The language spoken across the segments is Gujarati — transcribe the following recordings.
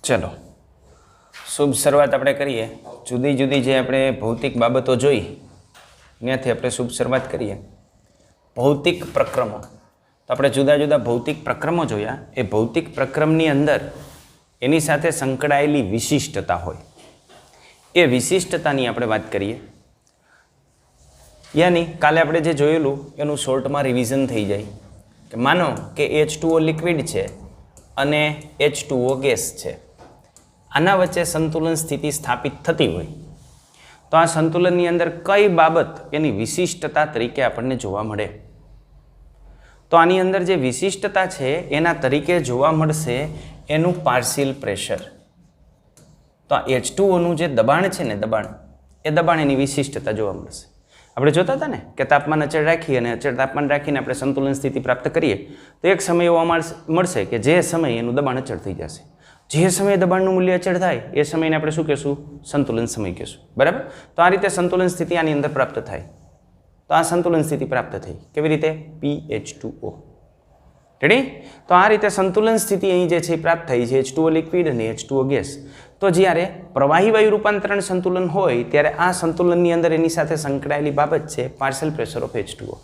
चलो शुभ शुरुआत આપણે કરીએ જુદી જુદી જે આપણે ભૌતિક બાબતો જોઈ ત્યાંથી આપણે શુભ શરૂઆત કરીએ ભૌતિક પ્રક્રમો તો આપણે જુદા જુદા ભૌતિક પ્રક્રમો જોયા એ ભૌતિક પ્રક્રમની અંદર એની સાથે સંકળાયેલી વિશિષ્ટતા હોય એ વિશિષ્ટતાની આપણે વાત કરીએ યાની કાલે આપણે જે જોયેલું એનું શોર્ટમાં રિવિઝન થઈ જાય કે માનો કે H2O લિક્વિડ છે અને H2O ગેસ છે આના વચ્ચે સંતુલન સ્થિતિ સ્થાપિત થતી હોય તો આ સંતુલનની અંદર કઈ બાબત એની વિશિષ્ટતા તરીકે આપણને જોવા મળે તો આની અંદર જે વિશિષ્ટતા છે એના તરીકે જોવા મળશે એનું પાર્શિયલ પ્રેશર તો આ H2O નું જે દબાણ છે ને એ દબાણ એની વિશિષ્ટતા જોવા મળશે આપણે જોતા હતા ને કે તાપમાન અચળ રાખી અને અચળ તાપમાન રાખીને આપણે સંતુલન સ્થિતિ પ્રાપ્ત કરીએ તો એક સમય એવો મળશે કે જે સમય એનું દબાણ અચળ થઈ જશે જે સમયે દબાણનું મૂલ્ય અચળ થાય એ સમયને આપણે શું કહેશું સંતુલન સમય કહેશું બરાબર તો આ રીતે સંતુલન સ્થિતિ આની અંદર પ્રાપ્ત થાય તો આ સંતુલન સ્થિતિ પ્રાપ્ત થઈ કેવી રીતે PH2O રેડી તો આ રીતે સંતુલન સ્થિતિ અહીં જે છે પ્રાપ્ત થઈ છે H2O લિક્વિડ અને H2O ગેસ તો જ્યારે પ્રવાહી વાયુ રૂપાંતરણ સંતુલન હોય ત્યારે આ સંતુલનની અંદર એની સાથે સંકળાયેલી બાબત છે પાર્શિયલ પ્રેશર ઓફ H2O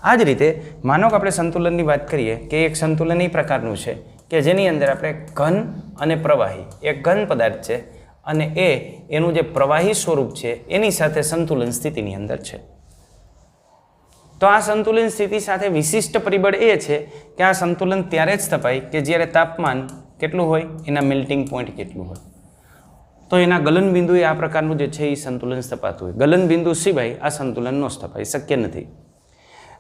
આ જ રીતે માનો કે આપણે સંતુલનની વાત કરીએ કે એક સંતુલન એ પ્રકારનું છે કે જેની અંદર આપણે ઘન અને પ્રવાહી એક ઘન પદાર્થ છે અને એનું જે પ્રવાહી સ્વરૂપ છે એની સાથે સંતુલન સ્થિતિની અંદર છે તો આ સંતુલન સ્થિતિ સાથે વિશિષ્ટ પરિબળ એ છે કે આ સંતુલન ત્યારે જ સ્થપાય કે જ્યારે તાપમાન કેટલું હોય એના મેલ્ટિંગ પોઈન્ટ કેટલું હોય તો એના ગલન બિંદુએ આ પ્રકારનું જે છે એ સંતુલન સ્થપાતું હોય ગલન બિંદુ સિવાય આ સંતુલન ન સ્થપાય શક્ય નથી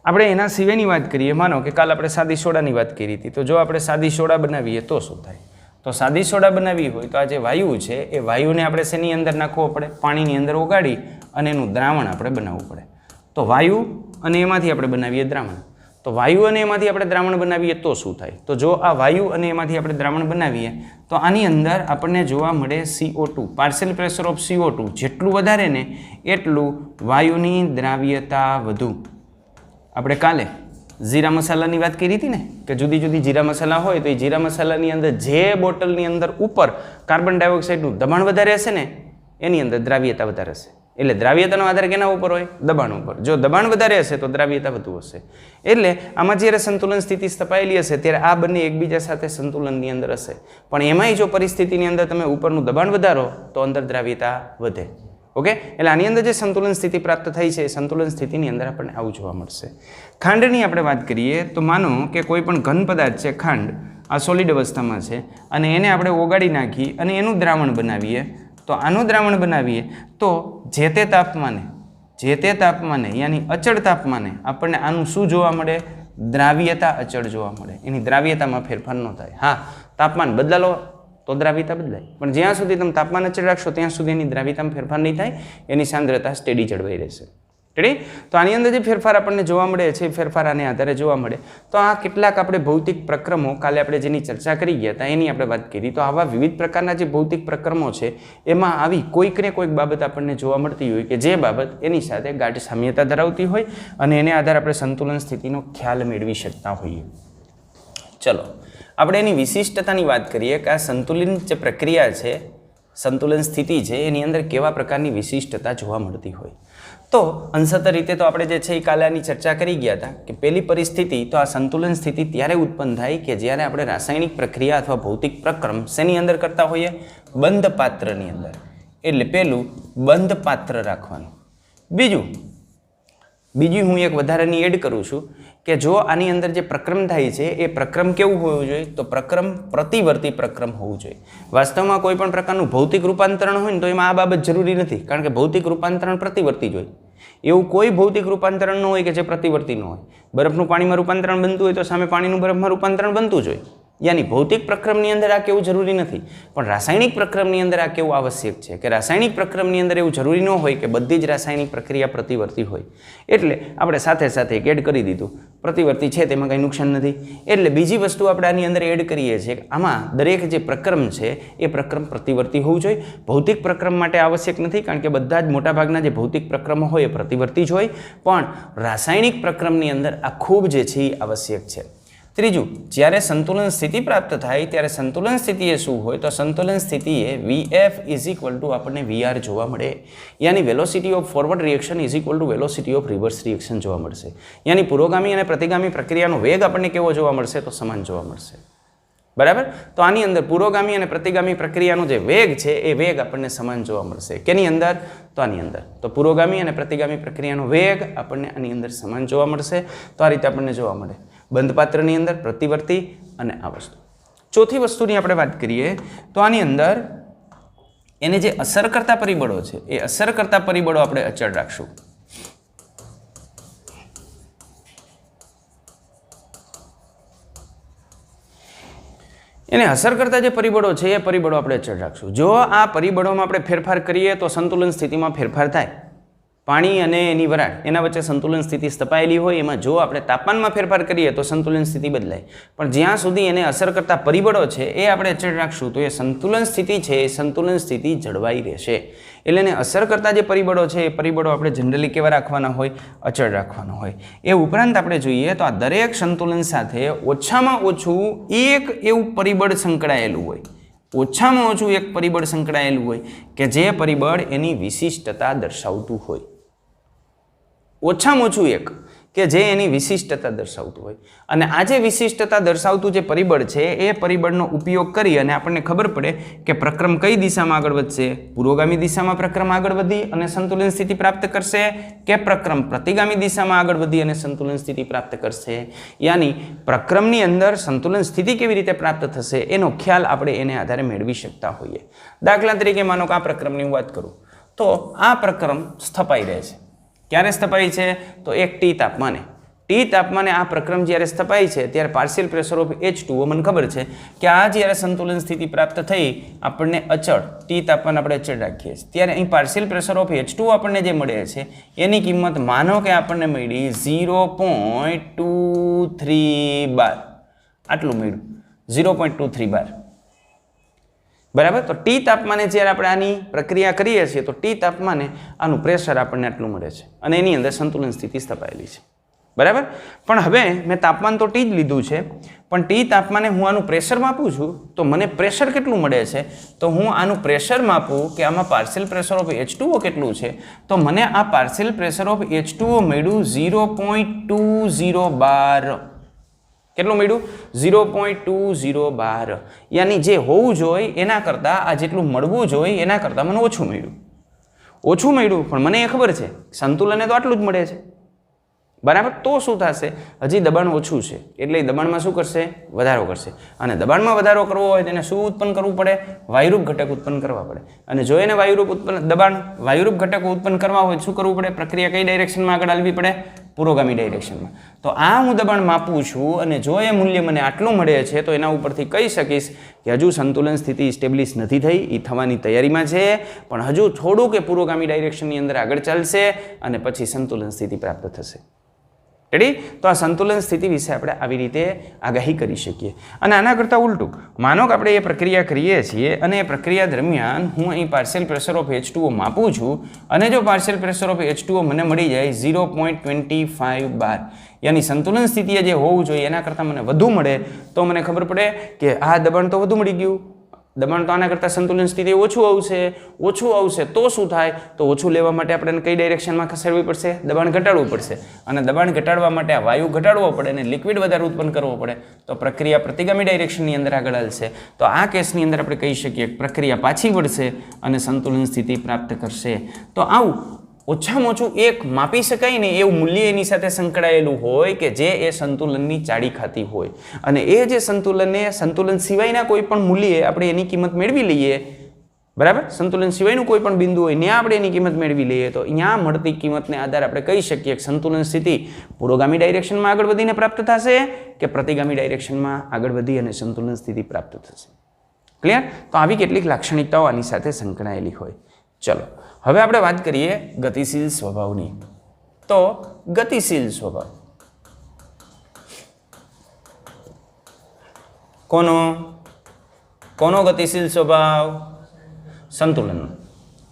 આપણે એના સિવાયની વાત કરીએ માનો કે કાલ આપણે સાદી સોડાની વાત કરી હતી તો જો આપણે સાદી સોડા બનાવીએ તો શું થાય તો સાદી સોડા બનાવી હોય તો આ જે વાયુ છે એ વાયુને આપણે શેની અંદર નાખવો પડે પાણીની અંદર ઓગાળી અને એનું દ્રાવણ આપણે બનાવવું પડે તો વાયુ અને એમાંથી આપણે બનાવીએ દ્રાવણ તો વાયુ અને એમાંથી આપણે દ્રાવણ બનાવીએ તો શું થાય તો જો આ વાયુ અને એમાંથી આપણે દ્રાવણ બનાવીએ તો આની અંદર આપણને જોવા મળે CO2 partial pressure of CO2 જેટલું વધારે ને એટલું વાયુની દ્રાવ્યતા વધુ આપણે કાલે જીરા મસાલાની વાત કરી હતી ને કે જુદી જુદી જીરા મસાલા હોય તો એ જીરા મસાલાની અંદર જે બોટલની અંદર ઉપર કાર્બન ડાયોક્સાઇડનું દબાણ વધારે હશે ને એની અંદર દ્રાવ્યતા વધારે હશે એટલે દ્રાવ્યતાનો આધાર કેના ઉપર હોય દબાણ ઉપર જો દબાણ વધારે હશે તો દ્રાવ્યતા વધુ હશે એટલે આમાં જ્યારે સંતુલન સ્થિતિ સ્થપાયેલી હશે ત્યારે આ બંને એકબીજા સાથે સંતુલનની અંદર હશે પણ એમાંય જો પરિસ્થિતિની અંદર તમે ઉપરનું દબાણ વધારો તો અંદર દ્રાવ્યતા વધે ઓકે એટલે આની અંદર જે સંતુલન સ્થિતિ પ્રાપ્ત થઈ છે એ સંતુલન સ્થિતિની અંદર આપણને આવું જોવા મળશે ખાંડની આપણે વાત કરીએ તો માનો કે કોઈ પણ ઘન પદાર્થ છે ખાંડ આ સોલિડ અવસ્થામાં છે અને એને આપણે ઓગાળી નાખી અને એનું દ્રાવણ બનાવીએ તો આનું દ્રાવણ બનાવીએ તો જે તે તાપમાને યાની અચળ તાપમાને આપણને આનું શું જોવા મળે દ્રાવ્યતા અચળ જોવા મળે એની દ્રાવ્યતામાં ફેરફાર ન થાય હા તાપમાન બદલાલો તો દ્રાવ્યતા બદલાય પણ જ્યાં સુધી તમે તાપમાન અચળ રાખશો ત્યાં સુધી એની દ્રાવ્યતામાં ફેરફાર નહીં થાય એની સાંદ્રતા સ્ટેડી જળવાઈ રહેશે રેડી તો આની અંદર જે ફેરફાર આપણને જોવા મળે છે એ ફેરફાર આને આધારે જોવા મળે તો આ કેટલાક આપણે ભૌતિક પ્રક્રમો કાલે આપણે જેની ચર્ચા કરી ગયા હતા એની આપણે વાત કરી તો આવા વિવિધ પ્રકારના જે ભૌતિક પ્રક્રમો છે એમાં આવી કોઈક ને કોઈક બાબત આપણને જોવા મળતી હોય કે જે બાબત એની સાથે ગાઢ સામ્યતા ધરાવતી હોય અને એને આધારે આપણે સંતુલન સ્થિતિનો ખ્યાલ મેળવી શકતા હોઈએ ચલો આપણે એની વિશિષ્ટતાની વાત કરીએ કે આ સંતુલન જે પ્રક્રિયા છે સંતુલન સ્થિતિ છે એની અંદર કેવા પ્રકારની વિશિષ્ટતા જોવા મળતી હોય તો અંશત રીતે તો આપણે જે છે એ કાલે આની ચર્ચા કરી ગયા હતા કે પહેલી પરિસ્થિતિ તો આ સંતુલન સ્થિતિ ત્યારે ઉત્પન્ન થાય કે જ્યારે આપણે રાસાયણિક પ્રક્રિયા અથવા ભૌતિક પ્રક્રમ શેની અંદર કરતા હોઈએ બંધ પાત્રની અંદર એટલે પહેલું બંધ પાત્ર રાખવાનું બીજું હું એક વધારાની એડ કરું છું કે જો આની અંદર જે પ્રક્રમ થાય છે એ પ્રક્રમ કેવું હોવું જોઈએ તો પ્રક્રમ પ્રતિવર્તી પ્રક્રમ હોવું જોઈએ વાસ્તવમાં કોઈ પણ પ્રકારનું ભૌતિક રૂપાંતરણ હોય ને તો એમાં આ બાબત જરૂરી નથી કારણ કે ભૌતિક રૂપાંતરણ પ્રતિવર્તી જ હોય એવું કોઈ ભૌતિક રૂપાંતરણ ન હોય કે જે પ્રતિવર્તી ન હોય બરફનું પાણીમાં રૂપાંતરણ બનતું હોય તો સામે પાણીનું બરફમાં રૂપાંતરણ બનતું જ હોય યાની ભૌતિક પ્રક્રમની અંદર આ કેવું જરૂરી નથી પણ રાસાયણિક પ્રક્રમની અંદર આ કેવું આવશ્યક છે કે રાસાયણિક પ્રક્રમની અંદર એવું જરૂરી ન હોય કે બધી જ રાસાયણિક પ્રક્રિયા પ્રતિવર્તી હોય એટલે આપણે સાથે સાથે એક એડ કરી દીધું પ્રતિવર્તી છે તેમાં કંઈ નુકસાન નથી એટલે બીજી વસ્તુ આપણે આની અંદર એડ કરીએ છીએ કે આમાં દરેક જે પ્રક્રમ છે એ પ્રક્રમ પ્રતિવર્તી હોવું જોઈએ ભૌતિક પ્રક્રમ માટે આવશ્યક નથી કારણ કે બધા જ મોટાભાગના જે ભૌતિક પ્રક્રમો હોય એ પ્રતિવર્તી જ હોય પણ રાસાયણિક પ્રક્રમની અંદર આ ખૂબ જે છે એ આવશ્યક છે ત્રીજું, જ્યારે સંતુલન સ્થિતિ પ્રાપ્ત થાય ત્યારે સંતુલન સ્થિતિ એ શું હોય? તો સંતુલન સ્થિતિ એ VF ઇઝ ઇક્વલ ટુ આપણને VR જોવા મળે, યાની velocity of forward reaction is equal to velocity of reverse reaction જોવા મળશે. યાની પુરોગામી અને પ્રતિગામી પ્રક્રિયાનો વેગ આપણને કેવો જોવા મળશે? તો સમાન જોવા મળશે. બરાબર. તો આની અંદર પુરોગામી અને પ્રતિગામી પ્રક્રિયાનો જે વેગ છે એ વેગ આપણને સમાન જોવા મળશે. કેની અંદર? તો આની અંદર. તો પુરોગામી અને પ્રતિગામી પ્રક્રિયાનો વેગ આપણને આની અંદર સમાન જોવા મળશે. તો આ રીતે આપણને જોવા મળે બંધ પાત્રની અંદર પ્રતિવર્તી અને આ વસ્તુ. ચોથી વસ્તુની આપણે વાત કરીએ તો આની અંદર એને જે અસર કરતા પરિબળો છે એ અસર કરતા પરિબળો આપણે અચળ રાખશું. એને અસર કરતા જે પરિબળો છે એ પરિબળો આપણે અચળ રાખશું. જો આ પરિબળોમાં આપણે ફેરફાર કરીએ તો સંતુલન સ્થિતિમાં ફેરફાર થાય. પાણી અને એની વરાળ એના વચ્ચે સંતુલન સ્થિતિ સ્થપાયેલી હોય એમાં જો આપણે તાપમાનમાં ફેરફાર કરીએ તો સંતુલન સ્થિતિ બદલાય. પણ જ્યાં સુધી એને અસર કરતા પરિબળો છે એ આપણે અચળ રાખશું તો એ સંતુલન સ્થિતિ છે એ સંતુલન સ્થિતિ જળવાઈ રહેશે. એટલે એને અસર કરતા જે પરિબળો છે એ પરિબળો આપણે જનરલી કેવા રાખવાના હોય? અચળ રાખવાના હોય. એ ઉપરાંત આપણે જોઈએ તો આ દરેક સંતુલન સાથે ઓછામાં ઓછું એક એવું પરિબળ સંકળાયેલું હોય, ઓછામાં ઓછું એક પરિબળ સંકળાયેલું હોય કે જે પરિબળ એની વિશિષ્ટતા દર્શાવતું હોય. ઓછામાં ઓછું એક કે જે એની વિશિષ્ટતા દર્શાવતું હોય. અને આ જે વિશિષ્ટતા દર્શાવતું જે પરિબળ છે એ પરિબળનો ઉપયોગ કરી અને આપણને ખબર પડે કે પ્રક્રમ કઈ દિશામાં આગળ વધશે? પુરોગામી દિશામાં પ્રક્રમ આગળ વધી અને સંતુલન સ્થિતિ પ્રાપ્ત કરશે કે પ્રક્રમ પ્રતિગામી દિશામાં આગળ વધી અને સંતુલન સ્થિતિ પ્રાપ્ત કરશે? યાની પ્રક્રમની અંદર સંતુલન સ્થિતિ કેવી રીતે પ્રાપ્ત થશે એનો ખ્યાલ આપણે એને આધારે મેળવી શકતા હોઈએ. દાખલા તરીકે માનો કે આ પ્રક્રમની હું વાત કરું તો આ પ્રક્રમ સ્થપાઈ રહે છે. ક્યારે સ્થપાય છે? તો એક T તાપમાને. T તાપમાને આ પ્રક્રમ જ્યારે સ્થપાય છે ત્યારે પાર્શિયલ પ્રેશર ઓફ H2O મને ખબર છે કે આ જ્યારે સંતુલન સ્થિતિ પ્રાપ્ત થઈ આપણને અચળ T તાપમાન આપણે અચળ રાખીએ છીએ ત્યારે અહીં પાર્શિયલ પ્રેશર ઓફ H2O આપણને જે મળે છે એની કિંમત માનો કે આપણને મળી 0.23 બાર. આટલું મળ્યું 0.23 બાર. બરાબર. તો T તાપમાને જ્યારે આપણે આની પ્રક્રિયા કરીએ છીએ તો T તાપમાને આનું પ્રેશર આપણને આટલું મળે છે અને એની અંદર સંતુલન સ્થિતિ સ્થપાયેલી છે. બરાબર. પણ હવે મેં તાપમાન તો T જ લીધું છે પણ T તાપમાને હું આનું પ્રેશર માપું છું તો મને પ્રેશર કેટલું મળે છે? તો હું આનું પ્રેશર માપું કે આમાં પાર્શિયલ પ્રેશર ઓફ H2O કેટલું છે તો મને આ પાર્શિયલ પ્રેશર ઓફ H2O મળ્યું 0.20 બાર. કેટલું મળ્યું? 0.20 બાર. યાની જે હોવું જોઈએ એના કરતાં આ જેટલું મળવું જોઈએ એના કરતાં મને ઓછું મળ્યું. ઓછું મળ્યું પણ મને એ ખબર છે સંતુલને તો આટલું જ મળે છે. બરાબર. તો શું થશે? હજી દબાણ ઓછું છે એટલે દબાણમાં શું કરશે? વધારો કરશે. અને દબાણમાં વધારો કરવો હોય તેને શું ઉત્પન્ન કરવું પડે? વાયુરૂપ ઘટક ઉત્પન્ન કરવા પડે. અને જો એને વાયુરૂપ ઘટકો ઉત્પન્ન કરવા હોય શું કરવું પડે? પ્રક્રિયા કઈ ડાયરેક્શનમાં આગળ હાલવી પડે? પુરોગામી ડાયરેક્શનમાં. તો આ હું દબાણ માપું છું અને જો એ મૂલ્ય મને આટલું મળે છે તો એના ઉપરથી કહી શકીશ કે હજુ સંતુલન સ્થિતિ સ્ટેબ્લિશ નથી થઈ, એ થવાની તૈયારીમાં છે પણ હજુ થોડું કે પુરોગામી ડાયરેક્શનની અંદર આગળ ચાલશે અને પછી સંતુલન સ્થિતિ પ્રાપ્ત થશે. રેડી? તો આ સંતુલન સ્થિતિ વિશે આપણે આવી રીતે આગાહી કરી શકીએ. અને આના કરતાં ઉલટું માનો કે આપણે એ પ્રક્રિયા કરીએ છીએ અને એ પ્રક્રિયા દરમિયાન હું અહીં પાર્શિયલ પ્રેશર ઓફ H2O માપું છું અને જો પાર્શિયલ પ્રેશર ઓફ H2O મને મળી જાય 0.25 બાર યાની સંતુલન સ્થિતિએ જે હોવું જોઈએ એના કરતાં મને વધુ મળે તો મને ખબર પડે કે આ દબાણ તો વધુ મળી ગયું. દબાણ તો આના કરતાં સંતુલન સ્થિતિ ઓછું આવશે તો શું થાય? તો ઓછું લેવા માટે આપણે કઈ ડાયરેક્શનમાં ખસેડવી પડશે? દબાણ ઘટાડવું પડશે. અને દબાણ ઘટાડવા માટે આ વાયુ ઘટાડવો પડે અને લિક્વિડ વધારે ઉત્પન્ન કરવો પડે તો પ્રક્રિયા પ્રતિગામી ડાયરેક્શનની અંદર આગળ હાલશે. તો આ કેસની અંદર આપણે કહી શકીએ પ્રક્રિયા પાછી વળશે અને સંતુલન સ્થિતિ પ્રાપ્ત કરશે. તો આવું ઓછામાં ઓછું એક માપી શકાય ને એવું મૂલ્ય એની સાથે સંકળાયેલું હોય કે જે એ સંતુલનની ચાડી ખાતી હોય અને એ જે સંતુલન સિવાયના કોઈ પણ મૂલ્યે આપણે એની કિંમત મેળવી લઈએ. બરાબર. સંતુલન સિવાયનું કોઈ પણ બિંદુ હોય ત્યાં આપણે એની કિંમત મેળવી લઈએ તો અહીંયા મળતી કિંમતને આધારે આપણે કહી શકીએ કે સંતુલન સ્થિતિ પુરોગામી ડાયરેક્શનમાં આગળ વધીને પ્રાપ્ત થશે કે પ્રતિગામી ડાયરેક્શનમાં આગળ વધી અને સંતુલન સ્થિતિ પ્રાપ્ત થશે. ક્લિયર? તો આવી કેટલીક લાક્ષણિકતાઓ આની સાથે સંકળાયેલી હોય. ચલો હવે આપણે વાત કરીએ ગતિશીલ સ્વભાવની. તો ગતિશીલ સ્વભાવ કોનો ગતિશીલ સ્વભાવ? સંતુલનનો.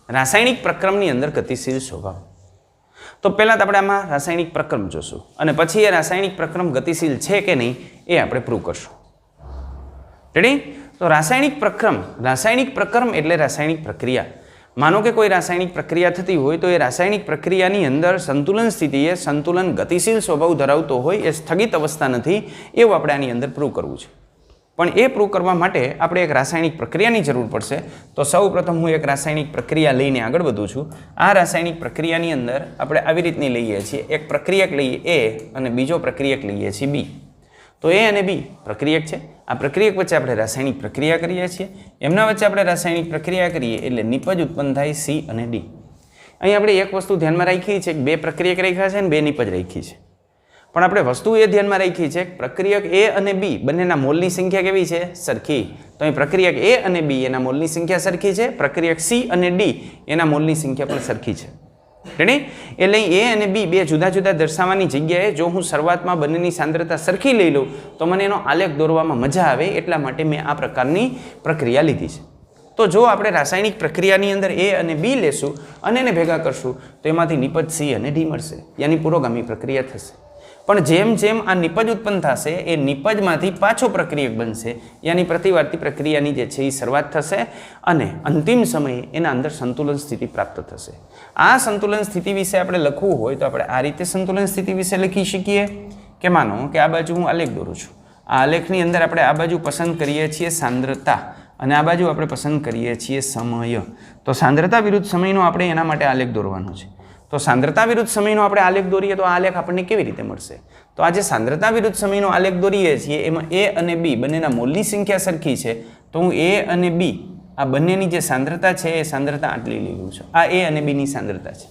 રાસાયણિક પ્રક્રમની અંદર ગતિશીલ સ્વભાવ. તો પહેલાં તો આપણે આમાં રાસાયણિક પ્રક્રમ જોશું અને પછી એ રાસાયણિક પ્રક્રમ ગતિશીલ છે કે નહીં એ આપણે પ્રૂવ કરશું. રેડી? તો રાસાયણિક પ્રક્રમ એટલે રાસાયણિક પ્રક્રિયા. માનો કે કોઈ રાસાયણિક પ્રક્રિયા થતી હોય તો એ રાસાયણિક પ્રક્રિયાની અંદર સંતુલન સ્થિતિએ સંતુલન ગતિશીલ સ્વભાવ ધરાવતો હોય, એ સ્થગિત અવસ્થા નથી, એવું આપણે આની અંદર પ્રૂવ કરવું છે. પણ એ પ્રૂવ કરવા માટે આપણે એક રાસાયણિક પ્રક્રિયાની જરૂર પડશે. તો સૌપ્રથમ હું એક રાસાયણિક પ્રક્રિયા લઈને આગળ વધું છું. આ રાસાયણિક પ્રક્રિયાની અંદર આપણે આવી રીતની લઈએ છીએ, એક પ્રક્રિયક લઈએ એ અને બીજો પ્રક્રિયક લઈએ છીએ બી. તો એ અને બી પ્રક્રિયક છે. આ પ્રક્રિયક વચ્ચે આપણે રાસાયણિક પ્રક્રિયા કરીએ છીએ. એમના વચ્ચે આપણે રાસાયણિક પ્રક્રિયા કરીએ એટલે નિપજ ઉત્પન્ન થાય સી અને ડી. અહીં આપણે એક વસ્તુ ધ્યાનમાં રાખી છે કે બે પ્રક્રિયક રાખ્યા છે અને બે નિપજ રાખી છે. પણ આપણે વસ્તુ એ ધ્યાનમાં રાખી છે કે પ્રક્રિયક એ અને બી બંનેના મોલની સંખ્યા કેવી છે? સરખી. તો અહીં પ્રક્રિયક એ અને બી એના મોલની સંખ્યા સરખી છે. પ્રક્રિયક સી અને ડી એના મોલની સંખ્યા પણ સરખી છે. રેડી? એટલે એ અને બી બે જુદા જુદા દર્શાવવાની જગ્યાએ જો હું શરૂઆતમાં બંનેની સાંદ્રતા સરખી લઈ લઉં તો મને એનો આલેખ દોરવામાં મજા આવે, એટલા માટે મેં આ પ્રકારની પ્રક્રિયા લીધી છે. તો જો આપણે રાસાયણિક પ્રક્રિયાની અંદર એ અને બી લેશું અને એને ભેગા કરશું તો એમાંથી નિપજ સી અને ડી મળશે, યાની પુરોગામી પ્રક્રિયા થશે. પણ જેમ જેમ આ નિપજ ઉત્પન્ન થશે એ નિપજમાંથી પાછો પ્રક્રિયક બનશે, યાની પ્રતિવાર્તી પ્રક્રિયાની જે છે એ શરૂઆત થશે અને અંતિમ સમયે એના અંદર સંતુલન સ્થિતિ પ્રાપ્ત થશે. આ સંતુલન સ્થિતિ વિશે આપણે લખવું હોય તો આપણે આ રીતે સંતુલન સ્થિતિ વિશે લખી શકીએ કે માનો કે આ બાજુ હું આલેખ દોરું છું. આ આલેખની અંદર આપણે આ બાજુ પસંદ કરીએ છીએ સાંદ્રતા અને આ બાજુ આપણે પસંદ કરીએ છીએ સમય. તો સાંદ્રતા વિરુદ્ધ સમયનો આપણે એના માટે આલેખ દોરવાનો છે. તો સાંદ્રતા વિરુદ્ધ સમયનો આપણે આલેખ દોરીએ તો આ આલેખ આપણને કેવી રીતે મળશે? તો આ જે સાંદ્રતા વિરુદ્ધ સમયનો આલેખ દોરીએ છીએ એમાં એ અને બી બંનેના મોલની સંખ્યા સરખી છે. તો હું એ અને બી આ બંનેની જે સાંદ્રતા છે એ સાંદ્રતા આટલી લઈ લઉં છું. આ એ અને બીની સાંદ્રતા છે.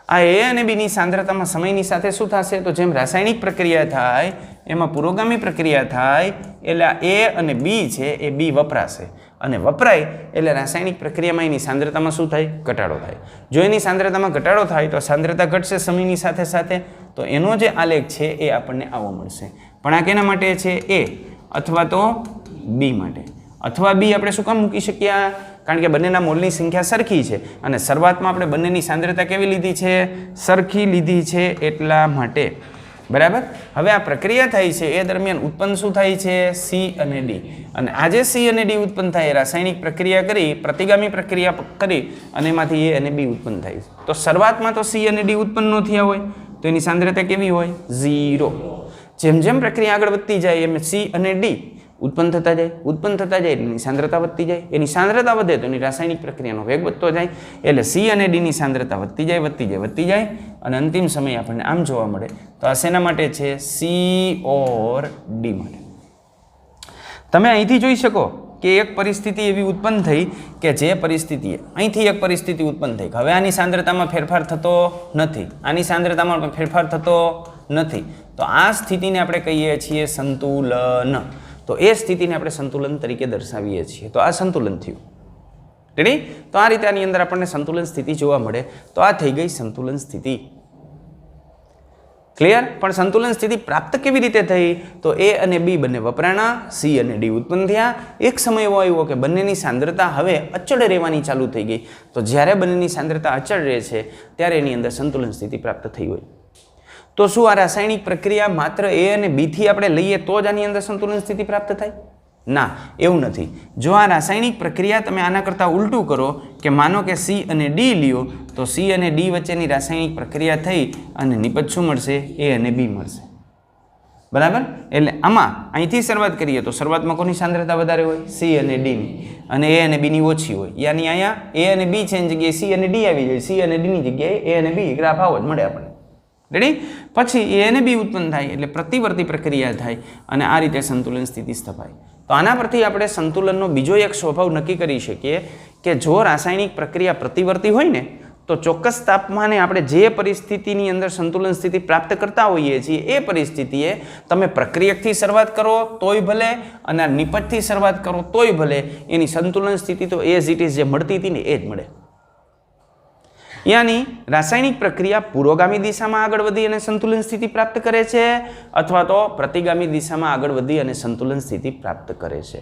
આ એ અને બીની સાંદ્રતામાં સમયની સાથે શું થશે? તો જેમ રાસાયણિક પ્રક્રિયા થાય એમાં પુરોગામી પ્રક્રિયા થાય એટલે આ એ અને બી છે એ બી વપરાશે અને વપરાય એટલે રાસાયણિક પ્રક્રિયામાં એની સાંદ્રતામાં શું થાય? ઘટાડો થાય. જો એની સાંદ્રતામાં ઘટાડો થાય તો સાંદ્રતા ઘટશે સમયની સાથે સાથે, તો એનો જે આલેખ છે એ આપણને આવો મળશે. પણ આ કેના માટે છે? એ અથવા તો બી માટે. અથવા બી આપણે શું કામ મૂકી શકીએ? કારણ કે બંનેના મોલની સંખ્યા સરખી છે અને શરૂઆતમાં આપણે બંનેની સાંદ્રતા કેવી લીધી છે? સરખી લીધી છે એટલા માટે. બરાબર? હવે આ પ્રક્રિયા થાય છે એ દરમિયાન ઉત્પન્ન શું થાય છે? સી અને ડી. અને આ જે સી અને ડી ઉત્પન્ન થાય રાસાયણિક પ્રક્રિયા કરી, પ્રતિગામી પ્રક્રિયા કરી અને એમાંથી એ અને બી ઉત્પન્ન થાય છે. તો શરૂઆતમાં તો સી અને ડી ઉત્પન્ન ન થયા હોય તો એની સાંદ્રતા કેવી હોય? 0. જેમ જેમ પ્રક્રિયા આગળ વધતી જાય એમ સી અને ડી ઉત્પન્ન થતા જાય એટલે એની સાંદ્રતા વધતી જાય. એની સાંદ્રતા વધે તો એની રાસાયણિક પ્રક્રિયાનો વેગ વધતો જાય એટલે સી અને ડીની સાંદ્રતા વધતી જાય અને અંતિમ સમયે આપણને આમ જોવા મળે. તો આ શેના માટે છે? સી ઓર ડી માટે. તમે અહીંથી જોઈ શકો કે એક પરિસ્થિતિ એવી ઉત્પન્ન થઈ કે જે પરિસ્થિતિએ અહીંથી એક પરિસ્થિતિ ઉત્પન્ન થઈ. હવે આની સાંદ્રતામાં ફેરફાર થતો નથી, આની સાંદ્રતામાં ફેરફાર થતો નથી. તો આ સ્થિતિને આપણે કહીએ છીએ સંતુલન. તો એ સ્થિતિને આપણે સંતુલન તરીકે દર્શાવીએ છીએ. તો આ સંતુલન થયું. રેડી? તો આ રીતે આની અંદર આપણને સંતુલન સ્થિતિ જોવા મળે. તો આ થઈ ગઈ સંતુલન સ્થિતિ. ક્લિયર? પણ સંતુલન સ્થિતિ પ્રાપ્ત કેવી રીતે થઈ? તો એ અને બી બંને વપરાણા, સી અને ડી ઉત્પન્ન થયા. એક સમય એવો આવ્યો કે બંનેની સાંદ્રતા હવે અચળ રહેવાની ચાલુ થઈ ગઈ. તો જ્યારે બંનેની સાંદ્રતા અચળ રહે છે ત્યારે એની અંદર સંતુલન સ્થિતિ પ્રાપ્ત થઈ હોય. તો શું આ રાસાયણિક પ્રક્રિયા માત્ર એ અને બીથી આપણે લઈએ તો જ આની અંદર સંતુલન સ્થિતિ પ્રાપ્ત થાય? ના, એવું નથી. જો આ રાસાયણિક પ્રક્રિયા તમે આના કરતાં ઉલટું કરો કે માનો કે સી અને ડી લ્યો તો સી અને ડી વચ્ચેની રાસાયણિક પ્રક્રિયા થઈ અને નિપજ શું મળશે? એ અને બી મળશે. બરાબર? એટલે આમાં અહીંથી શરૂઆત કરીએ તો શરૂઆતમાં કોની સાંદ્રતા વધારે હોય? સી અને ડીની. અને એ અને બીની ઓછી હોય. યાની અહીંયા એ અને બી છે એની જગ્યાએ સી અને ડી આવી જાય. સી અને ડીની જગ્યાએ એ અને બી ગ્રાફ આવો જ મળે આપણને. રેડી? પછી એ અને બી ઉત્પન્ન થાય એટલે પ્રતિવર્તી પ્રક્રિયા થાય અને આ રીતે સંતુલન સ્થિતિ સ્થપાય. તો આના પરથી આપણે સંતુલનનો બીજો એક સ્વભાવ નક્કી કરી શકીએ કે જો રાસાયણિક પ્રક્રિયા પ્રતિવર્તી હોય ને તો ચોક્કસ તાપમાને આપણે જે પરિસ્થિતિની અંદર સંતુલન સ્થિતિ પ્રાપ્ત કરતા હોઈએ છીએ એ પરિસ્થિતિએ તમે પ્રક્રિયકથી શરૂઆત કરો તોય ભલે અને નિપજથી શરૂઆત કરો તોય ભલે, એની સંતુલન સ્થિતિ તો એઝ ઇટ ઇઝ જે મળતી હતી ને એ જ મળે. યાની રાસાયણિક પ્રક્રિયા પુરોગામી દિશામાં આગળ વધી અને સંતુલન સ્થિતિ પ્રાપ્ત કરે છે અથવા તો પ્રતિગામી દિશામાં આગળ વધી અને સંતુલન સ્થિતિ પ્રાપ્ત કરે છે.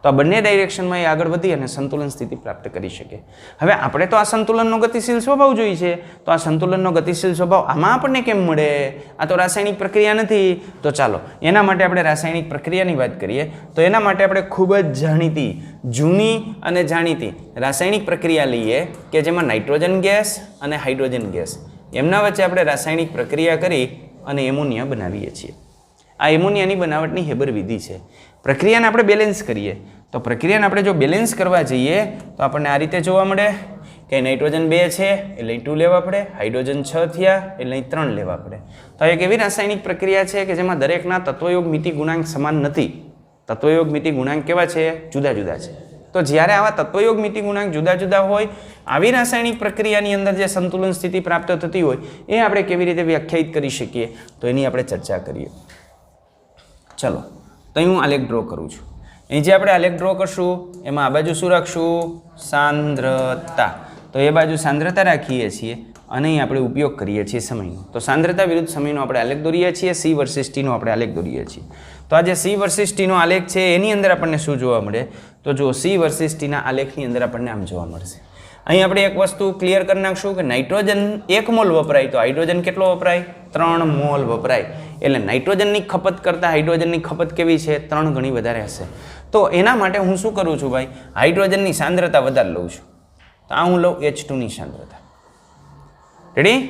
તો આ બંને ડાયરેક્શનમાં એ આગળ વધી અને સંતુલન સ્થિતિ પ્રાપ્ત કરી શકે. હવે આપણે તો આ સંતુલનનો ગતિશીલ સ્વભાવ જોઈએ છે, તો આ સંતુલનનો ગતિશીલ સ્વભાવ આમાં આપણને કેમ મળે? આ તો રાસાયણિક પ્રક્રિયા નથી. તો ચાલો એના માટે આપણે રાસાયણિક પ્રક્રિયાની વાત કરીએ. તો એના માટે આપણે ખૂબ જ જાણીતી, જૂની અને જાણીતી રાસાયણિક પ્રક્રિયા લઈએ કે જેમાં નાઇટ્રોજન ગેસ અને હાઇડ્રોજન ગેસ એમના વચ્ચે આપણે રાસાયણિક પ્રક્રિયા કરી અને એમોનિયા બનાવીએ છીએ. આ એમોનિયાની બનાવટની હેબર વિધિ છે. પ્રક્રિયાને આપણે બેલેન્સ કરીએ તો પ્રક્રિયાને આપણે જો બેલેન્સ કરવા જઈએ તો આપણને આ રીતે જોવા મળે કે નાઇટ્રોજન 2 છે એટલે 2 લેવા પડે, હાઇડ્રોજન 6 થયા એટલે 3 લેવા પડે. તો એક એવી રાસાયણિક પ્રક્રિયા છે કે જેમાં દરેકના તત્વયોગ મિતિ ગુણાંક સમાન નથી. તત્વયોગ મિતિ ગુણાંક કેવા છે? જુદા જુદા છે. તો જ્યારે આવા તત્વયોગ મિતિ ગુણાંક જુદા જુદા હોય, આવી રાસાયણિક પ્રક્રિયાની અંદર જે સંતુલન સ્થિતિ પ્રાપ્ત થતી હોય એ આપણે કેવી રીતે વ્યાખ્યાયિત કરી શકીએ તો એની આપણે ચર્ચા કરીએ. ચલો, તો હું આલેખ ડ્રો કરું છું. અહીં જે આપણે આલેખ ડ્રો કરશું એમાં આ બાજુ શું રાખશું? સાંદ્રતા. તો એ બાજુ સાંદ્રતા રાખીએ છીએ અને અહીં આપણે ઉપયોગ કરીએ છીએ સમયનો. તો સાંદ્રતા વિરુદ્ધ સમયનો આપણે આલેખ દોરીએ છીએ, C વર્સિસ T નો આપણે આલેખ દોરીએ છીએ. તો આ જે C વર્સિસ T નો આલેખ છે એની અંદર આપણને શું જોવા મળે? તો જો C વર્સિસ T ના આલેખની અંદર આપણને આમ જોવા મળશે. અહીં આપણે એક વસ્તુ ક્લિયર કરી નાખશું કે નાઇટ્રોજન 1 મોલ વપરાય તો હાઇડ્રોજન કેટલો વપરાય? 3 મોલ વપરાય. એટલે નાઇટ્રોજનની ખપત કરતાં હાઇડ્રોજનની ખપત કેવી છે? 3 ગણી વધારે હશે. તો એના માટે હું શું કરું છું ભાઈ? હાઇડ્રોજનની સાંદ્રતા વધારે લઉં છું. તો આ હું લઉં H2 ની સાંદ્રતા. રેડી?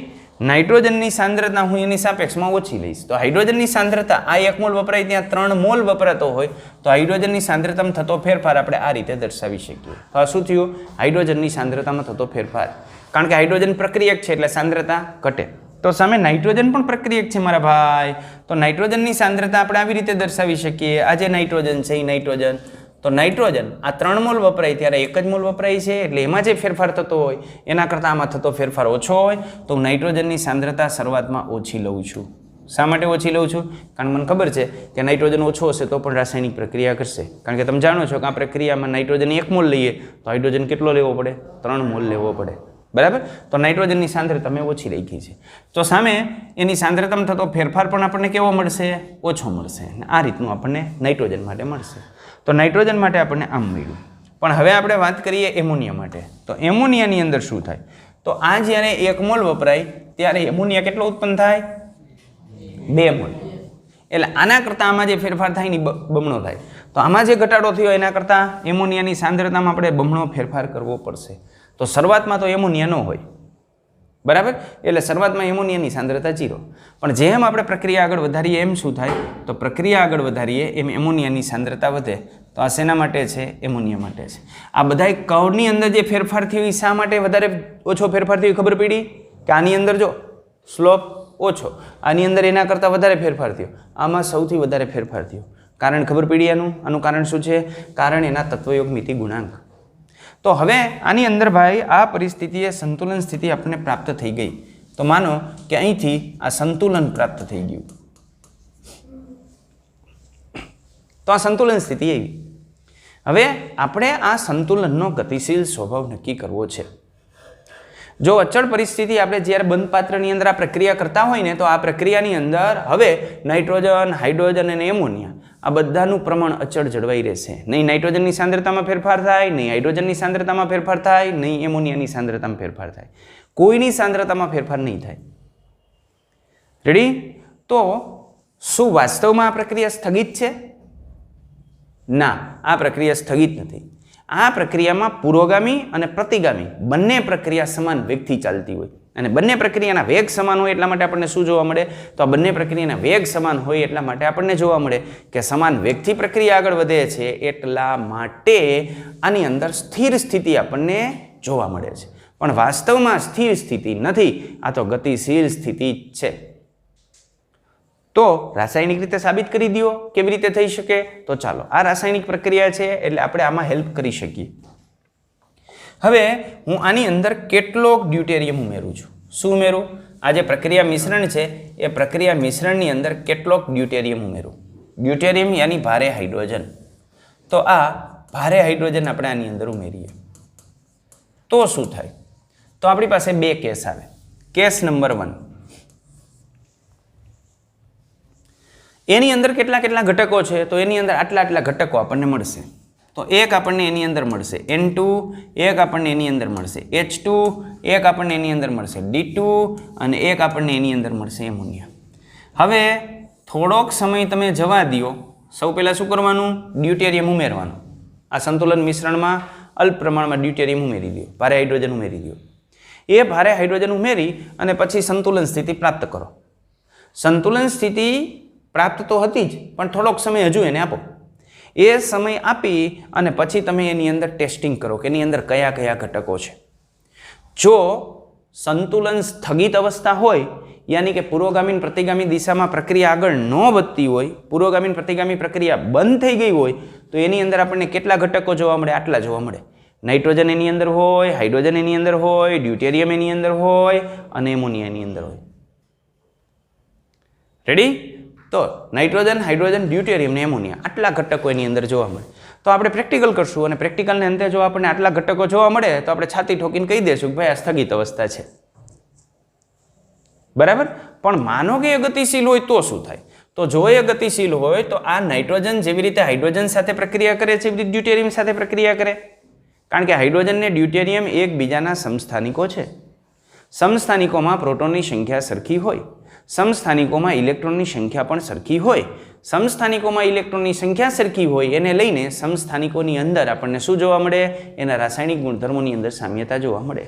નાઇટ્રોજનની સાંદ્રતા હું એની સાપેક્ષમાં ઓછી લઈશ. તો હાઇડ્રોજનની સાંદ્રતા આ 1 મોલ વપરાય ત્યાં 3 મોલ વપરાતો હોય તો હાઇડ્રોજનની સાંદ્રતામાં થતો ફેરફાર આપણે આ રીતે દર્શાવી શકીએ. તો આ શું થયું? હાઇડ્રોજનની સાંદ્રતામાં થતો ફેરફાર. કારણ કે હાઇડ્રોજન પ્રક્રિયક છે એટલે સાંદ્રતા ઘટે. તો સામે નાઇટ્રોજન પણ પ્રક્રિયક છે મારા ભાઈ. તો નાઇટ્રોજનની સાંદ્રતા આપણે આવી રીતે દર્શાવી શકીએ. આ જે નાઇટ્રોજન છે એ નાઇટ્રોજન, તો નાઇટ્રોજન આ 3 મોલ વપરાય ત્યારે 1 જ મોલ વપરાય છે એટલે એમાં જે ફેરફાર થતો હોય એના કરતાં આમાં થતો ફેરફાર ઓછો હોય તો હું નાઇટ્રોજનની સાંદ્રતા શરૂઆતમાં ઓછી લઉં છું. શા માટે ઓછી લઉં છું? કારણ મને ખબર છે કે નાઇટ્રોજન ઓછો હશે તો પણ રાસાયણિક પ્રક્રિયા કરશે. કારણ કે તમે જાણો છો કે આ પ્રક્રિયામાં નાઇટ્રોજન 1 મોલ લઈએ તો હાઇડ્રોજન કેટલો લેવો પડે? 3 મોલ લેવો પડે. બરાબર? તો નાઇટ્રોજનની સાંદ્રતા મેં ઓછી રાખી છે. તો સામે એની સાંદ્રતામાં થતો ફેરફાર પણ આપણને કેવો મળશે? ઓછો મળશે. આ રીતનું આપણને નાઇટ્રોજન માટે મળશે. તો નાઇટ્રોજન માટે આપણને આમ મળ્યું. પણ હવે આપણે વાત કરીએ એમોનિયા માટે. તો એમોનિયાની અંદર શું થાય? તો આ જ્યારે 1 મોલ વપરાય ત્યારે એમોનિયા કેટલો ઉત્પન્ન થાય? 2 મોલ. એટલે આના કરતાં આમાં જે ફેરફાર થાય ને બમણો થાય. તો આમાં જે ઘટાડો થયો એના કરતાં એમોનિયાની સાંદ્રતામાં આપણે બમણો ફેરફાર કરવો પડશે. તો શરૂઆતમાં તો એમોનિયા ન હોય. બરાબર? એટલે શરૂઆતમાં એમોનિયાની સાંદ્રતા 0. પણ જેમ આપણે પ્રક્રિયા આગળ વધારીએ એમ શું થાય? તો પ્રક્રિયા આગળ વધારીએ એમ એમોનિયાની સાંદ્રતા વધે. તો આ શેના માટે છે? એમોનિયા માટે છે. આ બધાય કર્વની અંદર જે ફેરફાર થયો એ શા માટે વધારે ઓછો ફેરફાર થયો ખબર પડી? કે આની અંદર જો સ્લોપ ઓછો, આની અંદર એના કરતાં વધારે ફેરફાર થયો, આમાં સૌથી વધારે ફેરફાર થયો. કારણ ખબર પડી આનું કારણ શું છે? કારણ એના તત્વયોગ મિતિ ગુણાંક. તો હવે આની અંદર ભાઈ આ પરિસ્થિતિએ સંતુલન સ્થિતિ આપણને પ્રાપ્ત થઈ ગઈ. તો માનો કે અહીંથી આ સંતુલન પ્રાપ્ત થઈ ગયું. તો આ સંતુલન સ્થિતિ એવી. હવે આપણે આ સંતુલનનો ગતિશીલ સ્વભાવ નક્કી કરવો છે. જો અચળ પરિસ્થિતિ આપણે જ્યારે બંધ પાત્રની અંદર આ પ્રક્રિયા કરતા હોય ને તો આ પ્રક્રિયાની અંદર હવે નાઇટ્રોજન, હાઇડ્રોજન અને એમોનિયા આ બધાનું પ્રમાણ અચળ જળવાઈ રહેશે. નહીં નાઇટ્રોજનની સાંદ્રતામાં ફેરફાર થાય, નહીં હાઇડ્રોજનની સાંદ્રતામાં ફેરફાર થાય, નહીં એમોનિયાની સાંદ્રતામાં ફેરફાર થાય. કોઈની સાંદ્રતામાં ફેરફાર નહીં થાય. રેડી? તો શું વાસ્તવમાં આ પ્રક્રિયા સ્થગિત છે? ના, આ પ્રક્રિયા સ્થગિત નથી. આ પ્રક્રિયામાં પુરોગામી અને પ્રતિગામી બંને પ્રક્રિયા સમાન વેગથી ચાલતી હોય અને બંને પ્રક્રિયાના વેગ સમાન હોય એટલા માટે આપણને શું જોવા મળે? તો આ બંને પ્રક્રિયાના વેગ સમાન હોય એટલા માટે આપણને જોવા મળે કે સમાન વેગથી પ્રક્રિયા આગળ વધે છે એટલા માટે આની અંદર સ્થિર સ્થિતિ આપણને જોવા મળે છે. પણ વાસ્તવમાં સ્થિર સ્થિતિ નથી, આ તો ગતિશીલ સ્થિતિ જ છે. તો રાસાયણિક રીતે સાબિત કરી દો કેવી રીતે થઈ શકે? તો ચાલો, આ રાસાયણિક પ્રક્રિયા છે એટલે આપણે આમાં હેલ્પ કરી શકીએ. હવે હું આની અંદર કેટલોક ડ્યુટેરિયમ ઉમેરું છું. શું ઉમેરું? આ જે પ્રક્રિયા મિશ્રણ છે એ પ્રક્રિયા મિશ્રણની અંદર કેટલોક ડ્યુટેરિયમ ઉમેરું. ડ્યુટેરિયમ યાની ભારે હાઇડ્રોજન. તો આ ભારે હાઇડ્રોજન આપણે આની અંદર ઉમેરીએ તો શું થાય? તો આપણી પાસે 2 કેસ આવે. કેસ નંબર 1, એની અંદર કેટલા ઘટકો છે? તો એની અંદર આટલા ઘટકો આપણને મળશે. તો એક આપણને એની અંદર મળશે N2, એક આપણને એની અંદર મળશે H2, એક આપણને એની અંદર મળશે D2 અને એક આપણને એની અંદર મળશે એમોનિયા. હવે થોડોક સમય તમે જવા દો. સૌ પહેલાં શું કરવાનું? ડ્યુટેરિયમ ઉમેરવાનું. આ સંતુલન મિશ્રણમાં અલ્પ પ્રમાણમાં ડ્યુટેરિયમ ઉમેરી દો, ભારે હાઇડ્રોજન ઉમેરી દો. એ ભારે હાઇડ્રોજન ઉમેરી અને પછી સંતુલન સ્થિતિ પ્રાપ્ત કરો. સંતુલન સ્થિતિ પ્રાપ્ત તો હતી જ, પણ થોડોક સમય હજુ એને આપો. એ સમય આપી અને પછી તમે એની અંદર ટેસ્ટિંગ કરો કે એની અંદર કયા કયા ઘટકો છે. જો સંતુલન સ્થગિત અવસ્થા હોય, યાની કે પૂર્વગામી પ્રતિગામી દિશામાં પ્રક્રિયા આગળ ન વધતી હોય, પૂર્વગામી પ્રતિગામી પ્રક્રિયા બંધ થઈ ગઈ હોય, તો એની અંદર આપણને કેટલા ઘટકો જોવા મળે? આટલા જોવા મળે. નાઇટ્રોજન એની અંદર હોય, હાઇડ્રોજન એની અંદર હોય, ડ્યુટેરિયમ એની અંદર હોય અને એમોનિયા એની અંદર હોય. રેડી? તો નાઇટ્રોજન, હાઇડ્રોજન, ડ્યુટેરિયમ ને એમોનિયા આટલા ઘટકો એની અંદર જોવા મળે. તો આપણે પ્રેક્ટિકલ કરશું અને પ્રેક્ટિકલને અંતે જો આપણને આટલા ઘટકો જોવા મળે તો આપણે છાતી ઠોકીને કહી દઈશું કે ભાઈ આ સ્થગિત અવસ્થા છે. બરાબર? પણ માનો કે એ ગતિશીલ હોય તો શું થાય? તો જો એ ગતિશીલ હોય તો આ નાઇટ્રોજન જેવી રીતે હાઇડ્રોજન સાથે પ્રક્રિયા કરે છે એવી રીતે ડ્યુટેરિયમ સાથે પ્રક્રિયા કરે. કારણ કે હાઇડ્રોજન ને ડ્યુટેરિયમ એકબીજાના સમસ્થાનિકો છે. સમસ્થાનિકોમાં પ્રોટોનની સંખ્યા સરખી હોય, સમસ્થાનિકોમાં ઇલેક્ટ્રોનની સંખ્યા પણ સરખી હોય. સમસ્થાનિકોમાં ઇલેક્ટ્રોનની સંખ્યા સરખી હોય એને લઈને સમસ્થાનિકોની અંદર આપણને શું જોવા મળે? એના રાસાયણિક ગુણધર્મોની અંદર સામ્યતા જોવા મળે.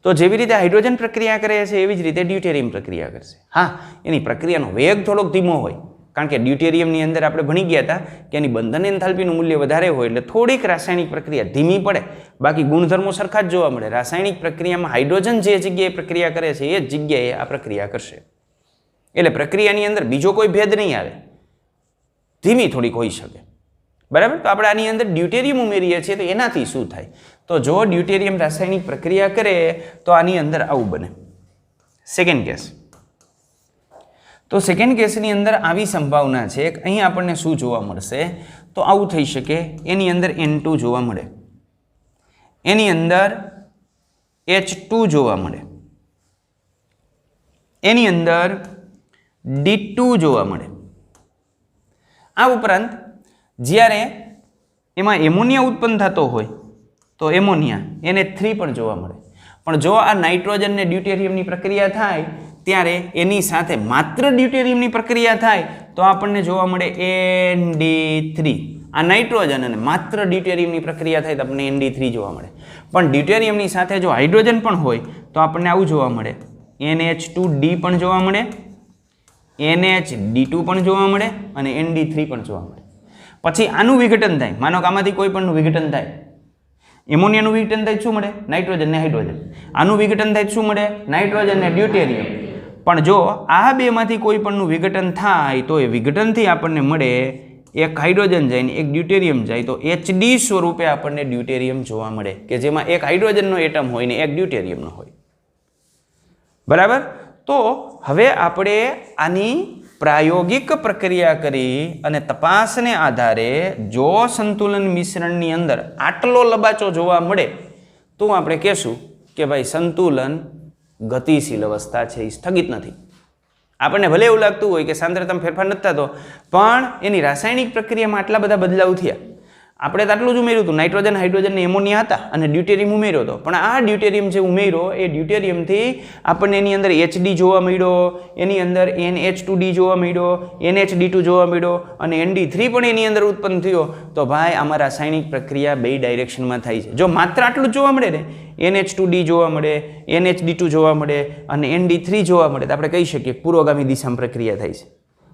તો જેવી રીતે હાઇડ્રોજન પ્રક્રિયા કરે છે એવી જ રીતે ડ્યુટેરિયમ પ્રક્રિયા કરશે. હા, એની પ્રક્રિયાનો વેગ થોડોક ધીમો હોય, કારણ કે ડ્યુટેરિયમની અંદર આપણે ભણી ગયા હતા કે એની બંધન એન્થાલ્પીનું મૂલ્ય વધારે હોય એટલે થોડીક રાસાયણિક પ્રક્રિયા ધીમી પડે, બાકી ગુણધર્મો સરખા જ જોવા મળે. રાસાયણિક પ્રક્રિયામાં હાઇડ્રોજન જે જગ્યાએ પ્રક્રિયા કરે છે એ જ જગ્યાએ આ પ્રક્રિયા કરશે. એટલે પ્રક્રિયાની અંદર બીજો કોઈ ભેદ નહીં આવે, ધીમી થોડીક હોઈ શકે. બરાબર? તો આપણે આની અંદર ડ્યુટેરિયમ ઉમેરીએ છીએ તો એનાથી શું થાય? તો જો ડ્યુટેરિયમ રાસાયણિક પ્રક્રિયા કરે તો આની અંદર આવું બને. Second case. તો સેકન્ડ કેસની અંદર આવી સંભાવના છે કે અહીં આપણને શું જોવા મળશે? તો આવું થઈ શકે. એની અંદર N2 જોવા મળે, એની અંદર H2 જોવા મળે, એની અંદર D2 જોવા મળે. આ ઉપરાંત જ્યારે એમાં એમોનિયા ઉત્પન્ન થતો હોય તો એમોનિયા NH3 પણ જોવા મળે. પણ જો આ નાઇટ્રોજન ને ડ્યુટેરિયમની પ્રક્રિયા થાય ત્યારે એની સાથે માત્ર ડ્યુટેરિયમની પ્રક્રિયા થાય તો આપણને જોવા મળે ND3. આ નાઇટ્રોજન અને માત્ર ડ્યુટેરિયમની પ્રક્રિયા થાય તો આપણને ND3 જોવા મળે. પણ ડ્યુટેરિયમની સાથે જો હાઇડ્રોજન પણ હોય તો આપણને આવું જોવા મળે, NH2D પણ જોવા મળે, NHD2 પણ જોવા મળે અને ND3 પણ જોવા મળે. પછી આનું વિઘટન થાય, માનો કે આમાંથી કોઈ પણનું વિઘટન થાય, એમોનિયાનું વિઘટન થાય શું મળે? નાઇટ્રોજન ને હાઇડ્રોજન. આનું વિઘટન થાય શું મળે? નાઇટ્રોજન ને ડ્યુટેરિયમ. પણ જો આ બેમાંથી કોઈ પણનું વિઘટન થાય તો એ વિઘટનથી આપણને મળે એક હાઇડ્રોજન જાય ને એક ડ્યુટેરિયમ જાય તો HD સ્વરૂપે આપણને ડ્યુટેરિયમ જોવા મળે કે જેમાં એક હાઇડ્રોજનનો એટમ હોય ને એક ડ્યુટેરિયમનો હોય. બરાબર? તો હવે આપણે આની પ્રાયોગિક પ્રક્રિયા કરી અને તપાસને આધારે જો સંતુલન મિશ્રણની અંદર આટલો લબાચો જોવા મળે તો આપણે કહેશું કે ભાઈ સંતુલન ગતિશીલ અવસ્થા છે, એ સ્થગિત નથી. આપણને ભલે એવું લાગતું હોય કે સાંદ્રતામાં ફેરફાર નથી થતો, પણ એની રાસાયણિક પ્રક્રિયામાં આટલા બધા બદલાવ થયા. આપણે તો આટલું જ ઉમેર્યું હતું, નાઇટ્રોજન, હાઇડ્રોજન ને એમોનિયા હતા અને ડ્યુટેરિયમ ઉમેર્યો હતો. પણ આ ડ્યુટેરિયમ જે ઉમેર્યો એ ડ્યુટેરિયમથી આપણને એની અંદર HD જોવા મળ્યો, એની અંદર NH2D જોવા મળ્યો, NHD2 જોવા મળ્યો અને ND3 પણ એની અંદર ઉત્પન્ન થયો. તો ભાઈ આમાં રાસાયણિક પ્રક્રિયા બે ડાયરેક્શનમાં થાય છે. જો માત્ર આટલું જ જોવા મળે ને, NH2D જોવા મળે, NHD2 જોવા મળે અને ND3 જોવા મળે તો આપણે કહી શકીએ પૂર્વગામી દિશામાં પ્રક્રિયા થાય છે.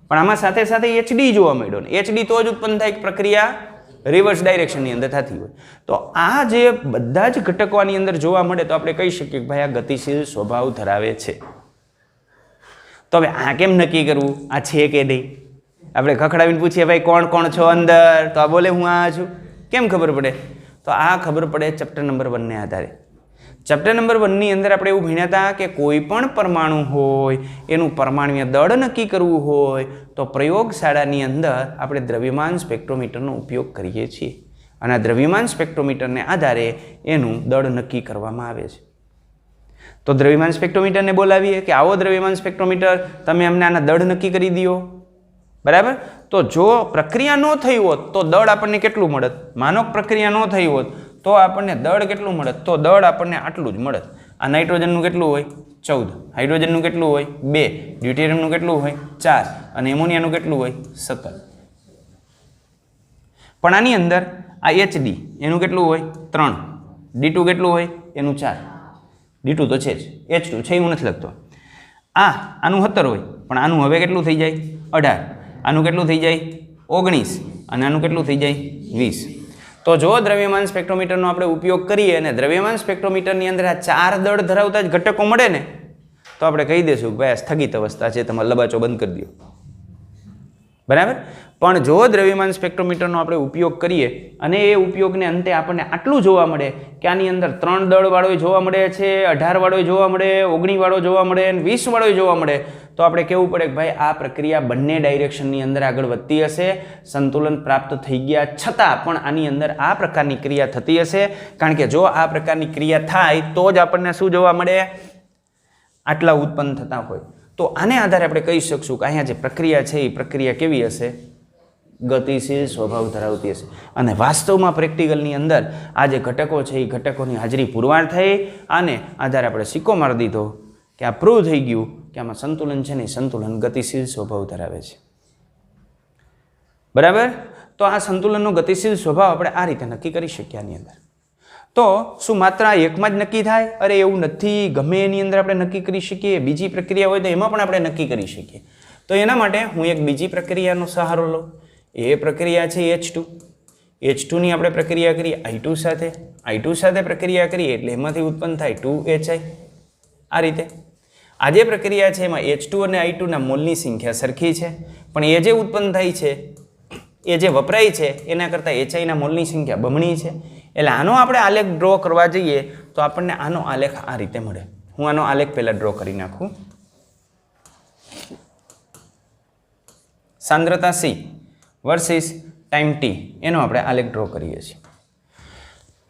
પણ આમાં સાથે સાથે HD જોવા મળ્યો ને HD તો જ ઉત્પન્ન થાય પ્રક્રિયા રિવર્સ ડાયરેક્શનની અંદર થતી હોય. તો આ જે બધા જ ઘટકો આની અંદર જોવા મળે તો આપણે કહી શકીએ કે ભાઈ આ ગતિશીલ સ્વભાવ ધરાવે છે. તો હવે આ કેમ નક્કી કરવું આ છે કે નહીં? આપણે ખખડાવીને પૂછીએ ભાઈ કોણ કોણ છો અંદર, તો આ બોલે હું આ છું. કેમ ખબર પડે? તો આ ખબર પડે ચેપ્ટર નંબર 1 ને આધારે. ચેપ્ટર નંબર 1 ની અંદર આપણે એવું ભણ્યા હતા કે કોઈ પણ પરમાણુ હોય એનું પરમાણુય દળ નક્કી કરવું હોય તો પ્રયોગશાળાની અંદર આપણે દ્રવ્યમાન સ્પેક્ટ્રોમીટરનો ઉપયોગ કરીએ છીએ અને આ દ્રવ્યમાન સ્પેક્ટ્રોમીટરને આધારે એનું દળ નક્કી કરવામાં આવે છે. તો દ્રવ્યમાન સ્પેક્ટ્રોમીટરને બોલાવીએ કે આવો દ્રવ્યમાન સ્પેક્ટ્રોમીટર, તમે અમને આના દળ નક્કી કરી દો. બરાબર. તો જો પ્રક્રિયા ન થઈ હોત તો દળ આપણને કેટલું મળત? માનો પ્રક્રિયા ન થઈ હોત તો આપણને દળ કેટલું મળત? તો દળ આપણને આટલું જ મળત. આ નાઇટ્રોજનનું કેટલું હોય? 14. હાઇડ્રોજનનું કેટલું હોય? 2. ડ્યુટેરિયમનું કેટલું હોય? 4. અને એમોનિયાનું કેટલું હોય? 17. પણ આની અંદર આ HD એનું કેટલું હોય? 3. D2 કેટલું હોય? એનું 4. D2 તો છે જ, H2 છે એવું નથી લખતો. આનું 17 હોય પણ આનું હવે કેટલું થઈ જાય? 18. આનું કેટલું થઈ જાય? 19. અને આનું કેટલું થઈ જાય? 20. તો જો દ્રવ્યમાન સ્પેક્ટ્રોમીટરનો આપણે ઉપયોગ કરીએ અને દ્રવ્યમાન સ્પેક્ટ્રોમીટરની અંદર આ 4 દળ ધરાવતા જ ઘટકો મળે ને તો આપણે કહી દઈશું કે ભાઈ આ સ્થગિત અવસ્થા છે, તમારે લબાચો બંધ કરી દો. બરાબર. પણ જો દ્રવ્યમાન સ્પેક્ટ્રોમીટરનો આપણે ઉપયોગ કરીએ અને એ ઉપયોગને અંતે આપણને આટલું જોવા મળે કે આની અંદર 3 દળ વાળો જોવા મળે છે, 18 વાળો જોવા મળે, 19 વાળો જોવા મળે અને 20 વાળો જોવા મળે તો આપણે કહેવું પડે કે ભાઈ આ પ્રક્રિયા બંને ડાયરેક્શનની અંદર આગળ વધતી હશે, સંતુલન પ્રાપ્ત થઈ ગયા છતાં પણ આની અંદર આ પ્રકારની ક્રિયા થતી હશે. કારણ કે જો આ પ્રકારની ક્રિયા થાય તો જ આપણને શું જોવા મળે? આટલા ઉત્પન્ન થતા હોય. તો આને આધારે આપણે કહી શકશું કે અહીંયા જે પ્રક્રિયા છે એ પ્રક્રિયા કેવી હશે? ગતિશીલ સ્વભાવ ધરાવતી હશે. અને વાસ્તવમાં પ્રેક્ટિકલની અંદર આ જે ઘટકો છે એ ઘટકોની હાજરી પુરવાર થઈ અને આધારે આપણે સિક્કો મારી દીધો કે આ પ્રૂવ થઈ ગયું કે આમાં સંતુલન છે ને સંતુલન ગતિશીલ સ્વભાવ ધરાવે છે. બરાબર. તો આ સંતુલનનો ગતિશીલ સ્વભાવ આપણે આ રીતે નક્કી કરી શકીએ. આની અંદર તો શું માત્ર આ એકમાં જ નક્કી થાય? અરે એવું નથી, ગમે એની અંદર આપણે નક્કી કરી શકીએ. બીજી પ્રક્રિયા હોય તો એમાં પણ આપણે નક્કી કરી શકીએ. તો એના માટે હું એક બીજી પ્રક્રિયાનો સહારો લઉં. એ પ્રક્રિયા છે H2. H2ની આપણે પ્રક્રિયા કરીએ I2 સાથે. I2 સાથે પ્રક્રિયા કરીએ એટલે એમાંથી ઉત્પન્ન થાય 2HI. આ રીતે આ જે પ્રક્રિયા છે એમાં H2 અને I2ના મોલની સંખ્યા સરખી છે પણ એ જે ઉત્પન્ન થાય છે એ જે વપરાય છે એના કરતાં HIના મોલની સંખ્યા બમણી છે. એટલે આનો આપણે આલેખ ડ્રો કરવા જઈએ તો આપણને આનો આલેખ આ રીતે મળે. હું આનો આલેખ પહેલાં ડ્રો કરી નાખું. સાંદ્રતા C વર્સિસ ટાઈમ T એનો આપણે આલેખ ડ્રો કરીએ છીએ.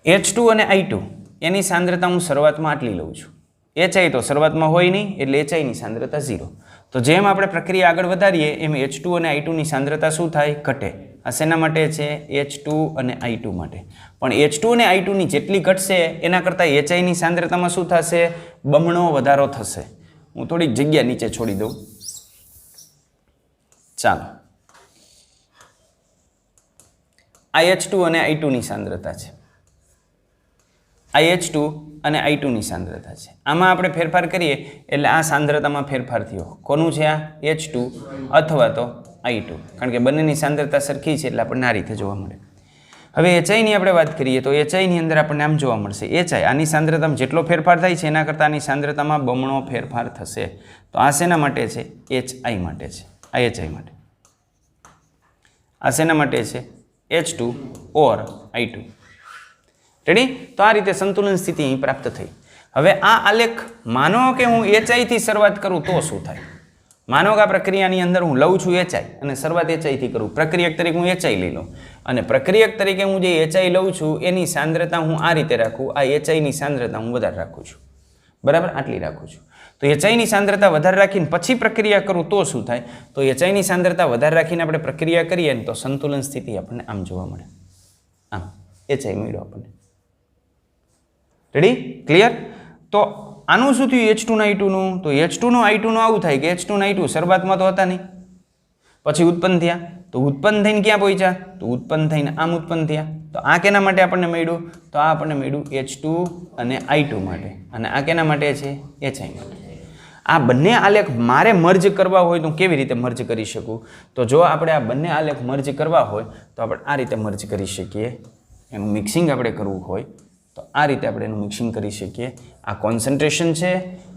H2 અને I2 એની સાંદ્રતા હું શરૂઆતમાં આટલી લઉં છું. HI તો શરૂઆતમાં હોય નહીં એટલે HIની સાંદ્રતા 0. તો જેમ આપણે પ્રક્રિયા આગળ વધારીએ એમ H2 અને I2ની સાંદ્રતા શું થાય? ઘટે. આ શેના માટે છે? H2 અને I2 માટે. પણ H2 અને I2ની જેટલી ઘટશે એના કરતાં HIની સાંદ્રતામાં શું થશે? બમણો વધારો થશે. હું થોડીક જગ્યા નીચે છોડી દઉં. ચાલો, આ H2 અને I2ની સાંદ્રતા છે. આ H2 અને I2ની સાંદ્રતા છે. આમાં આપણે ફેરફાર કરીએ એટલે આ સાંદ્રતામાં ફેરફાર થયો. કોનું છે આ? H2 અથવા તો I2. કારણ કે બંનેની સાંદ્રતા સરખી છે એટલે આપણને આ રીતે જોવા મળે. હવે HIની આપણે વાત કરીએ તો HIની અંદર આપણને આમ જોવા મળશે. HI આની સાંદ્રતામાં જેટલો ફેરફાર થાય છે એના કરતાં આની સાંદ્રતામાં બમણો ફેરફાર થશે. તો આ શેના માટે છે? HI માટે છે. આ HI માટે. આ શેના માટે છે? H2 ઓર I2. રેડી? તો આ રીતે સંતુલન સ્થિતિ અહીં પ્રાપ્ત થઈ. હવે આ આલેખ માનો કે હું HI થી શરૂઆત કરું તો શું થાય? માનો કે આ પ્રક્રિયાની અંદર હું લઉં છું HI અને શરૂઆત HI થી કરું. પ્રક્રિયક તરીકે હું HI લઈ લઉં અને પ્રક્રિયક તરીકે હું જે HI લઉં છું એની સાંદ્રતા હું આ રીતે રાખું. આ HIની સાંદ્રતા હું વધારે રાખું છું. બરાબર? આટલી રાખું છું. તો HIની સાંદ્રતા વધારે રાખીને પછી પ્રક્રિયા કરું તો શું થાય? તો HIની સાંદ્રતા વધારે રાખીને આપણે પ્રક્રિયા કરીએ ને તો સંતુલન સ્થિતિ આપણને આમ જોવા મળે. આમ HI મળ્યો આપણને. રેડી? ક્લિયર? તો આનું શું થયું H2 ના I2નું? તો H2 નું I2નું આવું થાય કે H2 ના I2 શરૂઆતમાં તો હતા નહીં, પછી ઉત્પન્ન થયા. તો ઉત્પન્ન થઈને ક્યાં પહોંચ્યા? તો ઉત્પન્ન થઈને આમ ઉત્પન્ન થયા. તો આ કેના માટે આપણને મળ્યું? તો આ આપણને મળ્યું H2 અને I2 માટે. અને આ કેના માટે છે? HI માટે. આ બંને આલેખ મારે મર્જ કરવા હોય તો કેવી રીતે મર્જ કરી શકું? તો જો આપણે આ બંને આલેખ મર્જ કરવા હોય તો આપણે આ રીતે મર્જ કરી શકીએ. એનું મિક્સિંગ આપણે કરવું હોય તો આ રીતે આપણે એનું મિક્સિંગ કરી શકીએ. આ કોન્સન્ટ્રેશન છે,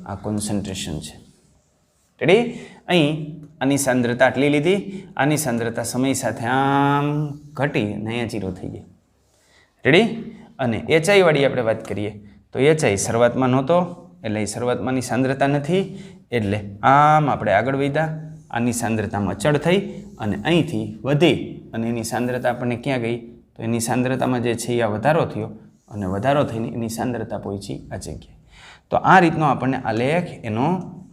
આ કોન્સન્ટ્રેશન છે. રેડી? અહીં આની સાંદ્રતા આટલી લીધી, આની સાંદ્રતા સમય સાથે આમ ઘટી અને અહીંયા 0 થઈ ગઈ. રેડી? અને HI વાળી આપણે વાત કરીએ તો HI શરૂઆતમાં નહોતો એટલે એ શરૂઆતમાંની સાંદ્રતા નથી એટલે આમ આપણે આગળ વધ્યા. આની સાંદ્રતામાં અચળ થઈ અને અહીંથી વધી અને એની સાંદ્રતા આપણને ક્યાં ગઈ? તો એની સાંદ્રતામાં જે છે એ આ વધારો થયો અને વધારો થઈને એની સાંદ્રતા પહોંચી આ જગ્યાએ. તો આ રીતનો આપણને આલેખ એનો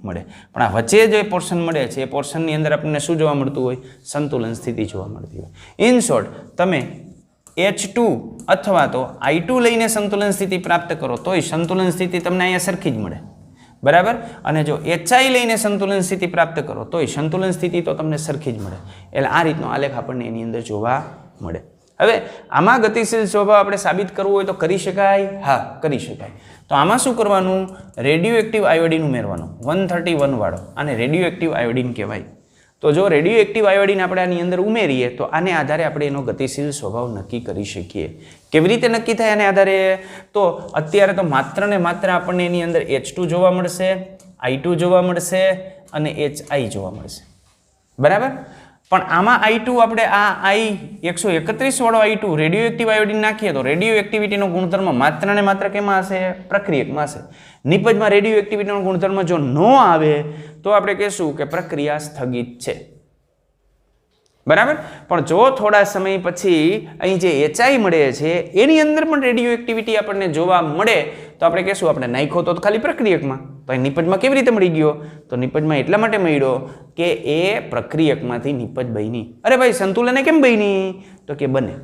મળે. પણ આ વચ્ચે જે પોર્શન મળે છે એ પોર્શનની અંદર આપણને શું જોવા મળતું હોય? સંતુલન સ્થિતિ જોવા મળતી હોય. ઇન શોર્ટ, તમે H2 અથવા તો I2 લઈને સંતુલન સ્થિતિ પ્રાપ્ત કરો તોય સંતુલન સ્થિતિ તમને અહીંયા સરખી જ મળે, બરાબર. અને જો HI લઈને સંતુલન સ્થિતિ પ્રાપ્ત કરો તોય સંતુલન સ્થિતિ તો તમને સરખી જ મળે. એટલે આ રીતનો આલેખ આપણને એની અંદર જોવા મળે. હવે આમાં ગતિશીલ સ્વભાવ આપણે સાબિત કરવું હોય તો કરી શકાય? હા, કરી શકાય. તો આમાં શું કરવાનું? રેડિયો એક્ટિવ આયોડિન ઉમેરવાનો, 131 વાળો. આને રેડિયો એક્ટિવ આયોડિન કહેવાય. તો જો રેડિયો એક્ટિવ આયોડિન આપણે આની અંદર ઉમેરીએ તો આને આધારે આપણે એનો ગતિશીલ સ્વભાવ નક્કી કરી શકીએ. કેવી રીતે નક્કી થાય આને આધારે? તો અત્યારે તો માત્ર ને માત્ર આપણને એની અંદર H2 જોવા મળશે, I2 જોવા મળશે અને HI જોવા મળશે, બરાબર. પણ આમાં I2 આપણે આ I131 વાળો I2 રેડિયો એક્ટિવ આયોડિન નાખીએ તો રેડિયો એક્ટિવિટીનો ગુણધર્મ માત્ર ને માત્ર કેમાં હશે? પ્રક્રિયકમાં હશે. નિપજમાં રેડિયો એક્ટિવિટીનો ગુણધર્મ જો ન આવે તો આપણે કહેશું કે પ્રક્રિયા સ્થગિત છે, બરાબર. પણ જો થોડા સમય પછી અહીં જે HI મળે છે એની અંદર પણ રેડિયો એક્ટિવિટી આપણને જોવા મળે તો આપણે કહેશું આપણે નાખ્યો તો ખાલી પ્રક્રિયકમાં, તો અહીં નિપજમાં કેવી રીતે મળી ગયો? તો નિપજમાં એટલા માટે મળ્યો કે એ પ્રક્રિયકમાંથી નિપજ બની. અરે ભાઈ, સંતુલને કેમ બની? તો કે બને.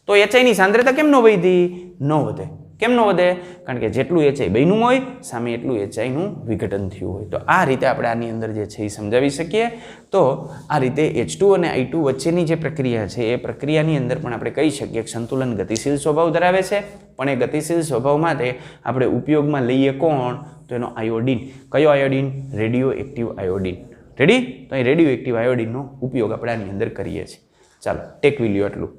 તો HI ની સાંદ્રતા કેમ ન વધી? ન વધે. કેમ ન વધે? કારણ કે જેટલું HI બન્યું હોય સામે એટલું HI નું વિઘટન થયું હોય. તો આ રીતે આપણે આની અંદર જે છે એ સમજાવી શકીએ. તો આ રીતે H2 અને I2 વચ્ચેની જે પ્રક્રિયા છે એ પ્રક્રિયાની અંદર પણ આપણે કહી શકીએ કે સંતુલન ગતિશીલ સ્વભાવ ધરાવે છે. પણ એ ગતિશીલ સ્વભાવ માટે આપણે ઉપયોગમાં લઈએ કોણ? તો એનો આયોડિન. કયો iodine? Radio active iodine. Ready? તો અહીં રેડિયો એક્ટિવ આયોડિનનો ઉપયોગ આપણે આની અંદર કરીએ છીએ. ચાલો, ટેક વિલ્યો આટલું.